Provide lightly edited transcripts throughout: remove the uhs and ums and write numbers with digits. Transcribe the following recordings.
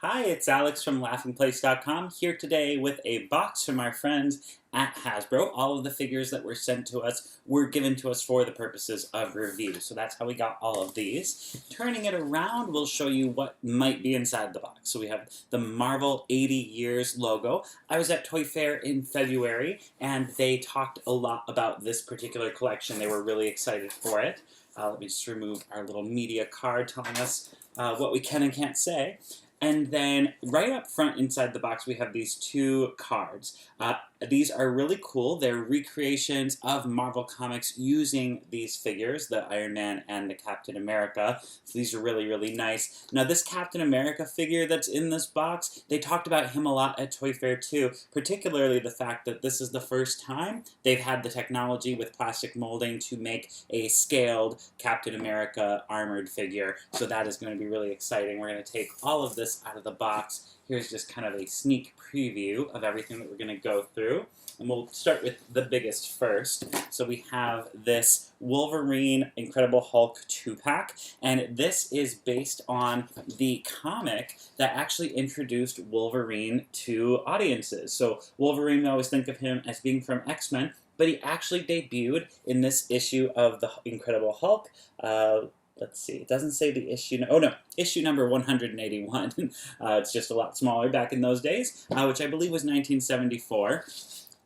Hi, it's Alex from LaughingPlace.com here today with a box from our friends at Hasbro. All of the figures that were sent to us were given to us for the purposes of review. So that's how we got all of these. Turning it around, we'll show you what might be inside the box. So we have the Marvel 80 Years logo. I was at Toy Fair in February and they talked a lot about this particular collection. They were really excited for it. Let me just remove our little media card telling us what we can and can't say. And then right up front inside the box, we have these two cards. These are really cool. They're recreations of Marvel Comics using these figures, the Iron Man and the Captain America. So these are really, really nice. Now this Captain America figure that's in this box, they talked about him a lot at Toy Fair too, particularly the fact that this is the first time they've had the technology with plastic molding to make a scaled Captain America armored figure. So that is going to be really exciting. We're going to take all of this out of the box. Here's just kind of a sneak preview of everything that we're going to go through. And we'll start with the biggest first. So we have this Wolverine Incredible Hulk 2-pack, and this is based on the comic that actually introduced Wolverine to audiences. So Wolverine, we always think of him as being from X-Men, but he actually debuted in this issue of the Incredible Hulk. Let's see, it doesn't say the issue, oh no, issue number 181. It's just a lot smaller back in those days, which I believe was 1974.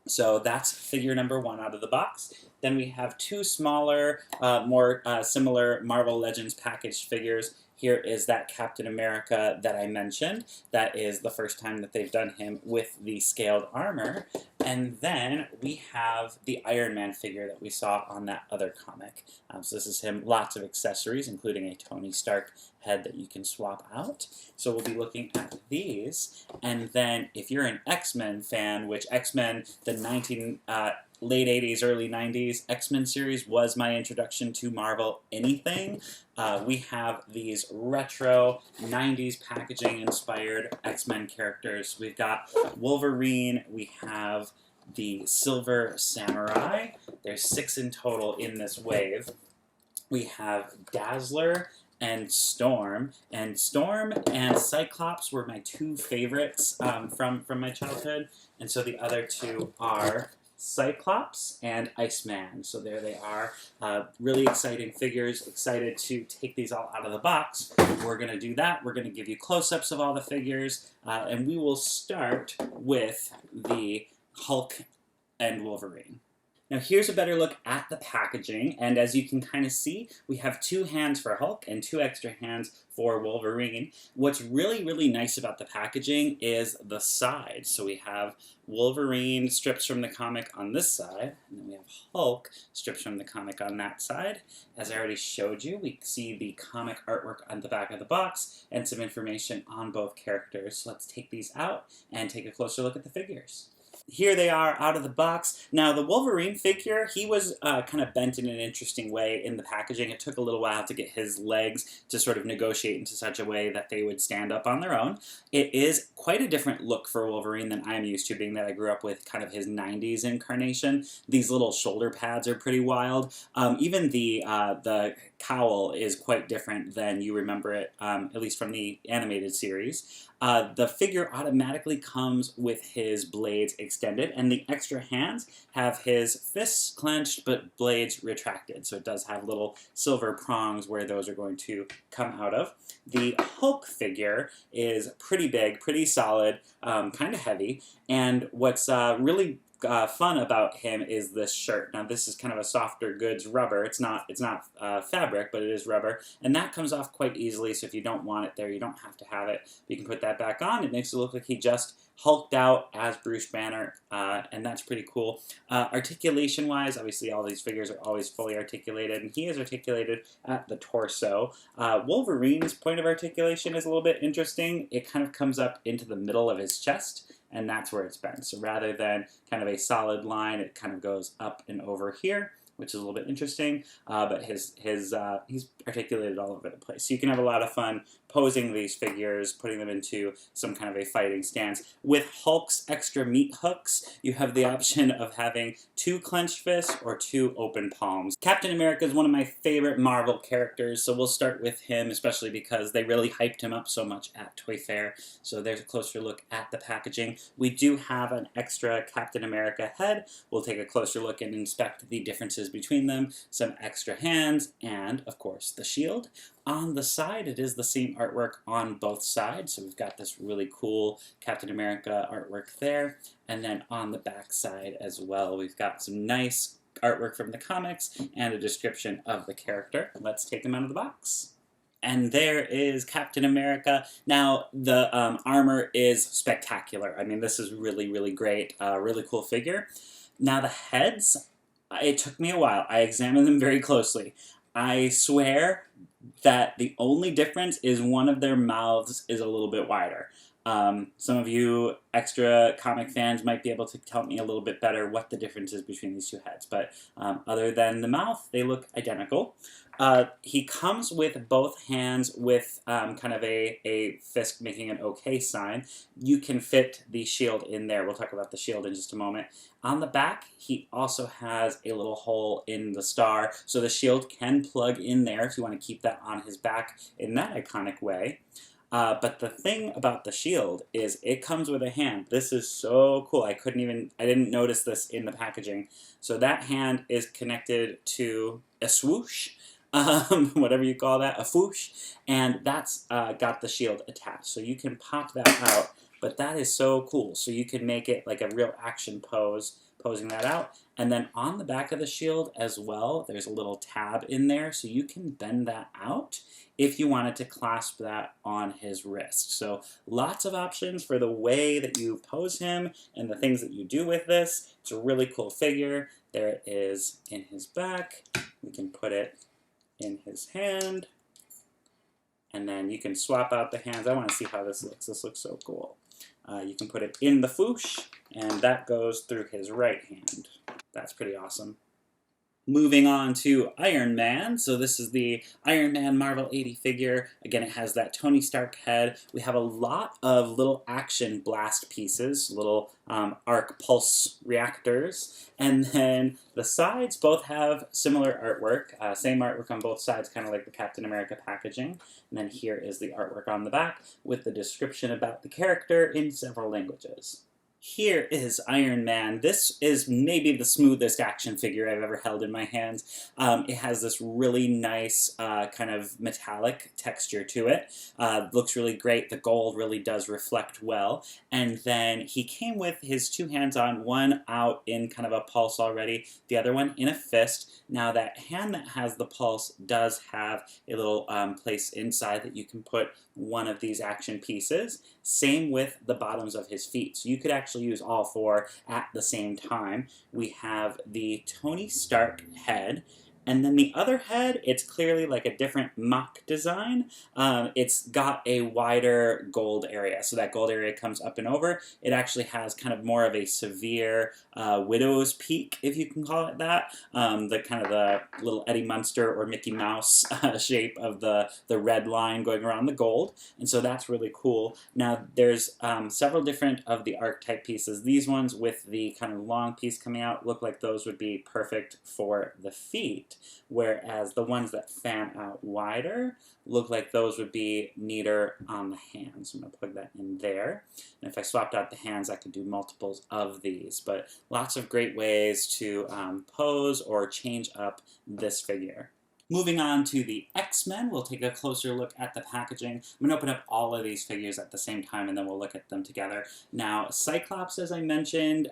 So that's figure number 1 out of the box. Then we have two smaller, more similar Marvel Legends packaged figures. Here is that Captain America that I mentioned. That is the first time that they've done him with the scaled armor. And then we have the Iron Man figure that we saw on that other comic. So this is him, lots of accessories, including a Tony Stark head that you can swap out. So we'll be looking at these. And then if you're an X-Men fan, which X-Men, the late 80s, early 90s X-Men series was my introduction to Marvel anything. We have these retro 90s packaging inspired X-Men characters. We've got Wolverine, we have the Silver Samurai. There's 6 in total in this wave. We have Dazzler and Storm. And Storm and Cyclops were my two favorites from my childhood. And so the other two are Cyclops and Iceman. So there they are. Really exciting figures. Excited to take these all out of the box. We're going to do that. We're going to give you close-ups of all the figures. And we will start with the Hulk and Wolverine. Now here's a better look at the packaging, and as you can kind of see, we have 2 hands for Hulk and 2 extra hands for Wolverine. What's really, really nice about the packaging is the sides. So we have Wolverine strips from the comic on this side, and then we have Hulk strips from the comic on that side. As I already showed you, we see the comic artwork on the back of the box and some information on both characters. So let's take these out and take a closer look at the figures. Here they are out of the box. Now the Wolverine figure, he was kind of bent in an interesting way in the packaging. It took a little while to get his legs to sort of negotiate into such a way that they would stand up on their own. It is quite a different look for Wolverine than I'm used to, being that I grew up with kind of his 90s incarnation. These little shoulder pads are pretty wild. Even the cowl is quite different than you remember it, at least from the animated series. The figure automatically comes with his blades extended, and the extra hands have his fists clenched but blades retracted. So it does have little silver prongs where those are going to come out of. The Hulk figure is pretty big, pretty solid, kind of heavy, and what's really fun about him is this shirt. Now this is kind of a softer goods rubber. It's not fabric, but it is rubber, and that comes off quite easily. So if you don't want it there, you don't have to have it. You can put that back on. It makes it look like he just hulked out as Bruce Banner, and that's pretty cool. Articulation-wise, obviously all these figures are always fully articulated, and he is articulated at the torso. Wolverine's point of articulation is a little bit interesting. It kind of comes up into the middle of his chest, and that's where it's bent. So rather than kind of a solid line, it kind of goes up and over here, which is a little bit interesting, but he's articulated all over the place. So you can have a lot of fun posing these figures, putting them into some kind of a fighting stance. With Hulk's extra meat hooks, you have the option of having 2 clenched fists or 2 open palms. Captain America is one of my favorite Marvel characters, so we'll start with him, especially because they really hyped him up so much at Toy Fair. So there's a closer look at the packaging. We do have an extra Captain America head. We'll take a closer look and inspect the differences between them, some extra hands, and, of course, the shield. On the side, it is the same artwork on both sides, so we've got this really cool Captain America artwork there, and then on the back side as well, we've got some nice artwork from the comics and a description of the character. Let's take him out of the box. And there is Captain America. Now, the armor is spectacular. I mean, this is really, really great. Really cool figure. Now, the heads, it took me a while. I examined them very closely. I swear that the only difference is one of their mouths is a little bit wider. Some of you extra comic fans might be able to tell me a little bit better what the difference is between these 2 heads, but other than the mouth, they look identical. He comes with both hands with kind of a fist making an OK sign. You can fit the shield in there. We'll talk about the shield in just a moment. On the back, he also has a little hole in the star, so the shield can plug in there if you want to keep that on his back in that iconic way. But the thing about the shield is it comes with a hand. This is so cool. I didn't notice this in the packaging. So that hand is connected to a swoosh, whatever you call that, a foosh, and that's got the shield attached. So you can pop that out, but that is so cool. So you can make it like a real action pose, posing that out. And then on the back of the shield as well, there's a little tab in there, so you can bend that out if you wanted to clasp that on his wrist. So lots of options for the way that you pose him and the things that you do with this. It's a really cool figure. There it is in his back. We can put it in his hand. And then you can swap out the hands. I want to see how this looks. This looks so cool. You can put it in the foosh, and that goes through his right hand. That's pretty awesome. Moving on to Iron Man. So this is the Iron Man Marvel 80 figure. Again, it has that Tony Stark head. We have a lot of little action blast pieces, little arc pulse reactors. And then the sides both have similar artwork. Same artwork on both sides, kind of like the Captain America packaging. And then here is the artwork on the back with the description about the character in several languages. Here is Iron Man. This is maybe the smoothest action figure I've ever held in my hands. It has this really nice kind of metallic texture to it. Looks really great. The gold really does reflect well. And then he came with his 2 hands on, one out in kind of a pulse already, the other one in a fist. Now that hand that has the pulse does have a little place inside that you can put one of these action pieces. Same with the bottoms of his feet. So you could actually use all 4 at the same time. We have the Tony Stark head. And then the other head, it's clearly like a different mock design. It's got a wider gold area. So that gold area comes up and over. It actually has kind of more of a severe widow's peak, if you can call it that. The kind of the little Eddie Munster or Mickey Mouse shape of the red line going around the gold. And so that's really cool. Now there's several different of the archetype pieces. These ones with the kind of long piece coming out look like those would be perfect for the feet. Whereas the ones that fan out wider look like those would be neater on the hands. I'm going to plug that in there. And if I swapped out the hands, I could do multiples of these. But lots of great ways to pose or change up this figure. Moving on to the X-Men, we'll take a closer look at the packaging. I'm going to open up all of these figures at the same time, and then we'll look at them together. Now, Cyclops, as I mentioned,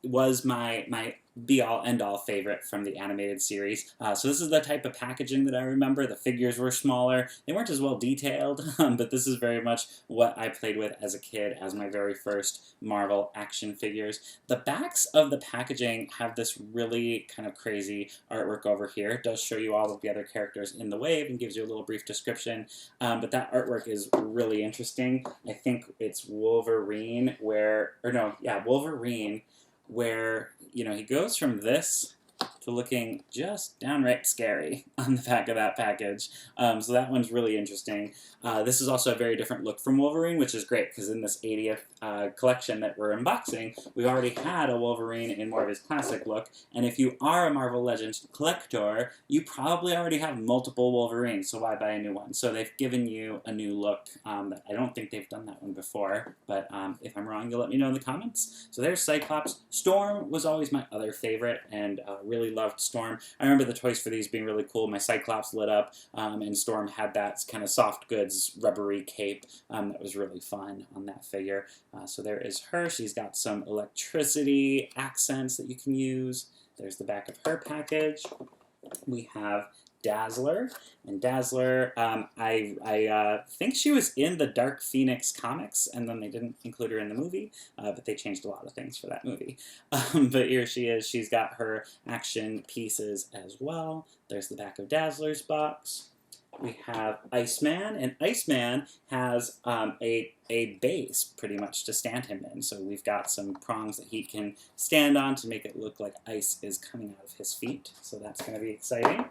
was my be-all, end-all favorite from the animated series. So this is the type of packaging that I remember. The figures were smaller. They weren't as well detailed, but this is very much what I played with as a kid as my very first Marvel action figures. The backs of the packaging have this really kind of crazy artwork over here. It does show you all of the other characters in the wave and gives you a little brief description, but that artwork is really interesting. I think it's Wolverine Wolverine, where, you know, he goes from this to looking just downright scary on the back of that package. So that one's really interesting. This is also a very different look from Wolverine, which is great because in this 80th collection that we're unboxing, we already had a Wolverine in more of his classic look, and if you are a Marvel Legends collector, you probably already have multiple Wolverines, so why buy a new one? So they've given you a new look that I don't think they've done that one before, but if I'm wrong, you'll let me know in the comments. So there's Cyclops. Storm was always my other favorite, and really loved Storm. I remember the toys for these being really cool. My Cyclops lit up, and Storm had that kind of soft goods, rubbery cape that was really fun on that figure. So there is her. She's got some electricity accents that you can use. There's the back of her package. We have Dazzler, and Dazzler, I think she was in the Dark Phoenix comics, and then they didn't include her in the movie, but they changed a lot of things for that movie. But here she is. She's got her action pieces as well. There's the back of Dazzler's box. We have Iceman, and Iceman has a base, pretty much, to stand him in. So we've got some prongs that he can stand on to make it look like ice is coming out of his feet. So that's going to be exciting.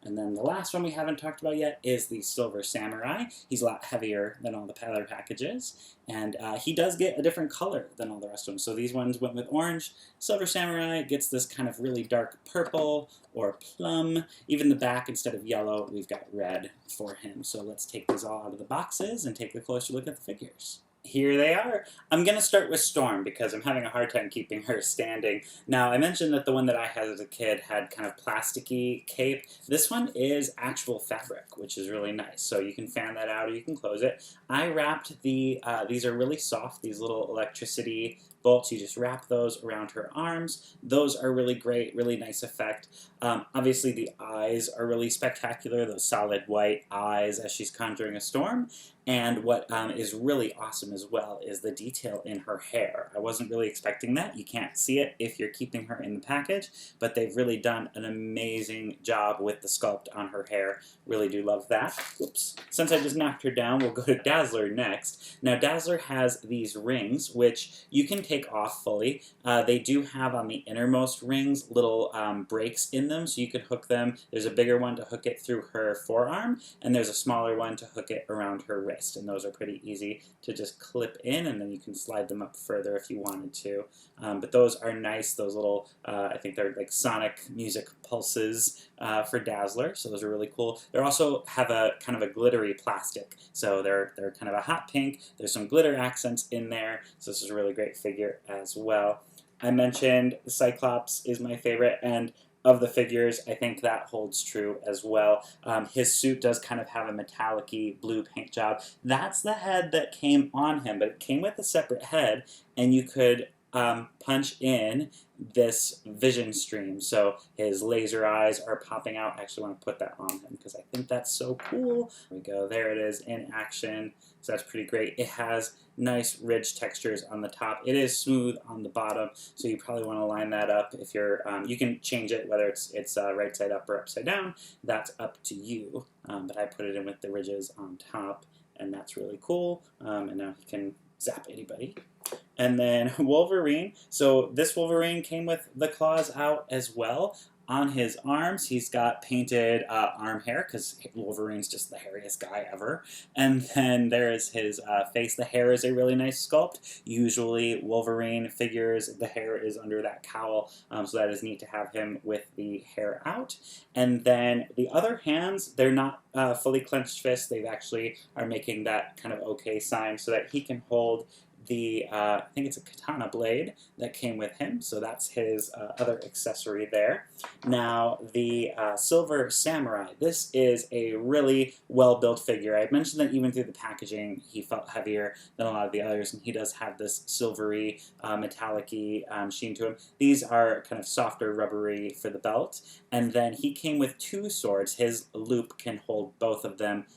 And then the last one we haven't talked about yet is the Silver Samurai. He's a lot heavier than all the other packages, and he does get a different color than all the rest of them. So these ones went with orange. Silver Samurai gets this kind of really dark purple or plum. Even the back, instead of yellow, we've got red for him. So let's take these all out of the boxes and take a closer look at the figures. Here they are. I'm going to start with Storm because I'm having a hard time keeping her standing. Now, I mentioned that the one that I had as a kid had kind of plasticky cape. This one is actual fabric, which is really nice. So you can fan that out or you can close it. I wrapped these are really soft, these little electricity bolts. You just wrap those around her arms. Those are really great, really nice effect. Obviously, the eyes are really spectacular, those solid white eyes as she's conjuring a storm. And what is really awesome as well is the detail in her hair. I wasn't really expecting that. You can't see it if you're keeping her in the package, but they've really done an amazing job with the sculpt on her hair. Really do love that. Oops. Since I just knocked her down, we'll go to Dazzler next. Now, Dazzler has these rings, which you can take off fully. They do have on the innermost rings little breaks in them, so you could hook them. There's a bigger one to hook it through her forearm, and there's a smaller one to hook it around her wrist. And those are pretty easy to just clip in, and then you can slide them up further if you wanted to. But those are nice, those little, I think they're like sonic music pulses for Dazzler, so those are really cool. They also have a kind of a glittery plastic, so they're kind of a hot pink. There's some glitter accents in there, so this is a really great figure as well. I mentioned Cyclops is my favorite, and of the figures, I think that holds true as well. His suit does kind of have a metallic-y blue paint job. That's the head that came on him, but it came with a separate head, and you could punch in this vision stream. So his laser eyes are popping out. I actually want to put that on him because I think that's so cool. There we go. There it is in action. So that's pretty great. It has nice ridge textures on the top. It is smooth on the bottom, so you probably want to line that up. If you're, you can change it whether it's right side up or upside down. That's up to you. But I put it in with the ridges on top, and that's really cool. And now he can zap anybody. And then Wolverine. So this Wolverine came with the claws out as well. On his arms, he's got painted arm hair, because Wolverine's just the hairiest guy ever. And then there is his face. The hair is a really nice sculpt. Usually Wolverine figures, the hair is under that cowl, so that is neat to have him with the hair out. And then the other hands, they're not fully clenched fists. They actually are making that kind of okay sign so that he can hold the, I think it's a katana blade that came with him, so that's his other accessory there. Now, the Silver Samurai. This is a really well-built figure. I mentioned that even through the packaging, he felt heavier than a lot of the others, and he does have this silvery, metallic-y sheen to him. These are kind of softer, rubbery for the belt, and then he came with two swords. His loop can hold both of them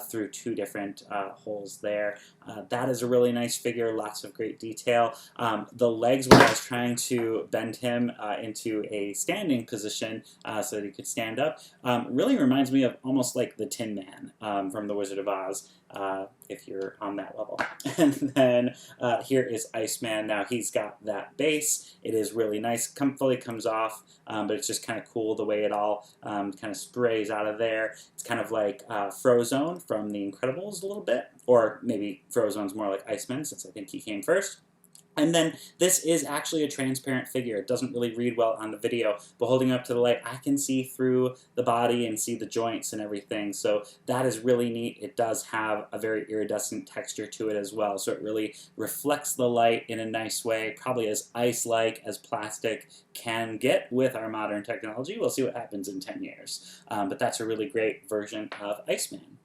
through two different holes there. That is a really nice figure, lots of great detail. The legs, when I was trying to bend him into a standing position so that he could stand up, really reminds me of almost like the Tin Man from The Wizard of Oz. if you're on that level. And then here is Iceman. Now he's got that base. It is really nice. Fully comes off, but it's just kind of cool the way it all kind of sprays out of there. It's kind of like Frozone from The Incredibles a little bit, or maybe Frozone's more like Iceman, since I think he came first. And then this is actually a transparent figure. It doesn't really read well on the video, but holding up to the light, I can see through the body and see the joints and everything. So that is really neat. It does have a very iridescent texture to it as well. So it really reflects the light in a nice way, probably as ice-like as plastic can get with our modern technology. We'll see what happens in 10 years. But that's a really great version of Iceman.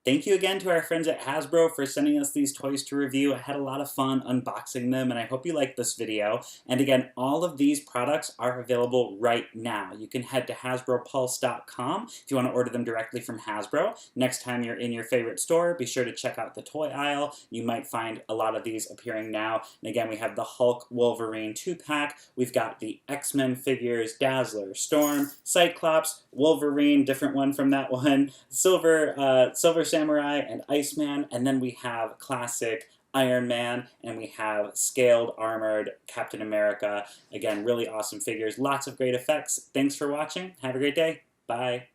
Thank you again to our friends at Hasbro for sending us these toys to review. I had a lot of fun unboxing them, and I hope you liked this video. And again, all of these products are available right now. You can head to HasbroPulse.com if you want to order them directly from Hasbro. Next time you're in your favorite store, be sure to check out the toy aisle. You might find a lot of these appearing now. And again, we have the Hulk Wolverine 2-pack. We've got the X-Men figures, Dazzler, Storm, Cyclops, Wolverine, different one from that one, Silver Samurai, and Iceman, and then we have classic Iron Man, and we have scaled, armored Captain America. Again, really awesome figures, lots of great effects. Thanks for watching. Have a great day. Bye.